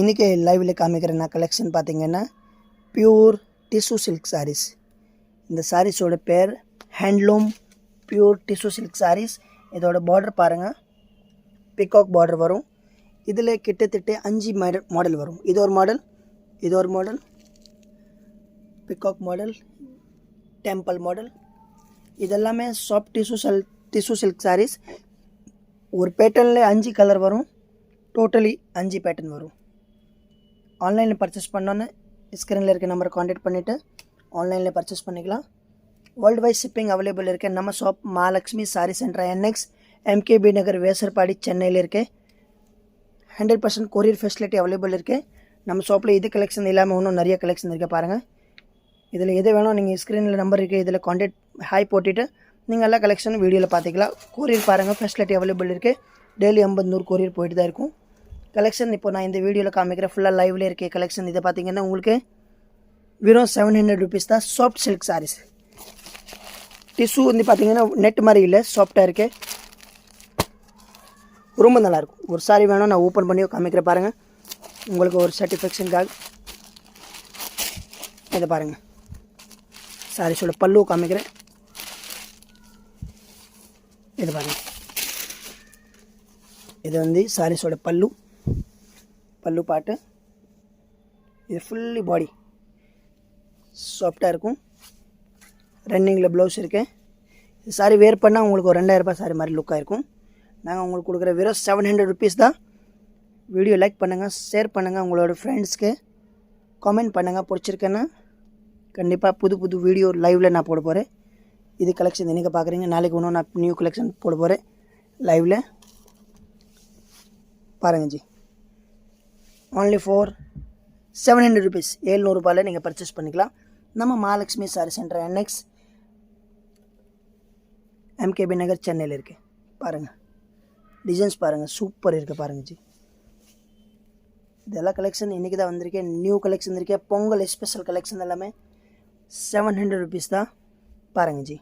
இன்றைக்கி லைவில் காமிக்கிற நான் கலெக்ஷன் பார்த்தீங்கன்னா பியூர் டிஷ்யூ சில்க் சாரீஸ். இந்த சாரீஸோட பேர் handloom pure tissue silk saris. இதோட பார்டர் பாருங்கள், பிகாக் பார்டர் வரும். இதில் கிட்டத்தட்ட 5 மாடல் வரும். இது ஒரு model peacock model, temple model. இதெல்லாமே சாஃப்ட் டிஷ்யூ சில்க் சாரீஸ். ஒரு பேட்டர்னில் 5 கலர் வரும், டோட்டலி 5 பேட்டர்ன் வரும். ஆன்லைனில் பர்ச்சேஸ் பண்ணோன்னு ஸ்க்ரீனில் இருக்க நம்பரை காண்டாக்ட் பண்ணிவிட்டு ஆன்லைனில் பர்ச்சேஸ் பண்ணிக்கலாம். வேர்ல்டு வைட் ஷிப்பிங் அவைலபிள் இருக்கு. நம்ம shop Mahalakshmi sorry centre NX MKB நகர் வேசர்பாடி சென்னையில் இருக்கு. 100% கொரியர் ஃபெசிலிட்டி அவைலபிள் இருக்குது. நம்ம ஷாப்பில் இது கலெக்ஷன் இல்லாமல் இன்னும் நிறைய கலெக்ஷன் இருக்குது பாருங்கள். இதில் எது வேணும் நீங்கள் ஸ்க்ரீனில் நம்பர் இருக்குது, இதில் காண்டாக்ட் ஹாய் போட்டுட்டு நீங்கள் எல்லா கலெக்ஷனும் வீடியோவில் பார்த்துக்கலாம். கொரியர் பாருங்கள், ஃபெசிலிட்டி அவைலபிள் இருக்குது. டெய்லி 50-100 கொரியர் போயிட்டு தான் இருக்கும். கலெக்ஷன் இப்போ நான் இந்த வீடியோவில் காமிக்கிறேன், ஃபுல்லாக லைவ்லேயே இருக்கே கலெக்ஷன். இதை பார்த்தீங்கன்னா உங்களுக்கு வெறும் 700 rupees தான். Soft silk saris. டிஷ்யூ வந்து பார்த்தீங்கன்னா நெட் மாதிரி இல்லை, சாஃப்டாக இருக்குது, ரொம்ப நல்லாயிருக்கும். ஒரு சாரி வேணும், நான் ஓப்பன் பண்ணி காமிக்கிறேன் பாருங்கள் உங்களுக்கு ஒரு சாட்டிஸ்ஃபேக்ஷனுக்காக. இதை பாருங்கள், சாரீஸோட பல்லு காமிக்கிறேன். இது பாருங்கள், இது வந்து சாரீஸோட பல்லு பாட்டு. இது ஃபுல்லி பாடி சாஃப்டாக இருக்கும். ரன்னிங்கில் ப்ளவுஸ் இருக்குது. இது சாரி வேர் பண்ணால் உங்களுக்கு ஒரு 2000 ரூபாய் சாரி மாதிரி லுக்காக இருக்கும். நாங்கள் உங்களுக்கு கொடுக்குற வெறும் 700 rupees தான். வீடியோ லைக் பண்ணுங்கள், ஷேர் பண்ணுங்கள், உங்களோட ஃப்ரெண்ட்ஸ்க்கு கமெண்ட் பண்ணுங்கள். பிடிச்சிருக்கேன்னா கண்டிப்பாக புது வீடியோ லைவில் நான் போட போகிறேன். இது கலெக்ஷன் இன்றைக்கி பார்க்குறீங்க, நாளைக்கு இன்னும் நான் நியூ கலெக்ஷன் போட போகிறேன் லைவில். பாருங்கள் ஜி, only for 700 rupees, 700 ரூபாயில் நீங்கள் பர்ச்சேஸ் பண்ணிக்கலாம். நம்ம Mahalakshmi sorry centre NX MKB நகர் சென்னையில் இருக்குது. பாருங்கள் டிசைன்ஸ் பாருங்கள், சூப்பர் இருக்குது பாருங்கள் ஜி. இதெல்லாம் கலெக்ஷன் இன்றைக்கி தான் வந்திருக்கேன், நியூ கலெக்ஷன் இருக்கேன். பொங்கல் ஸ்பெஷல் கலெக்ஷன் எல்லாமே 700 rupees தான். பாருங்கள் ஜி.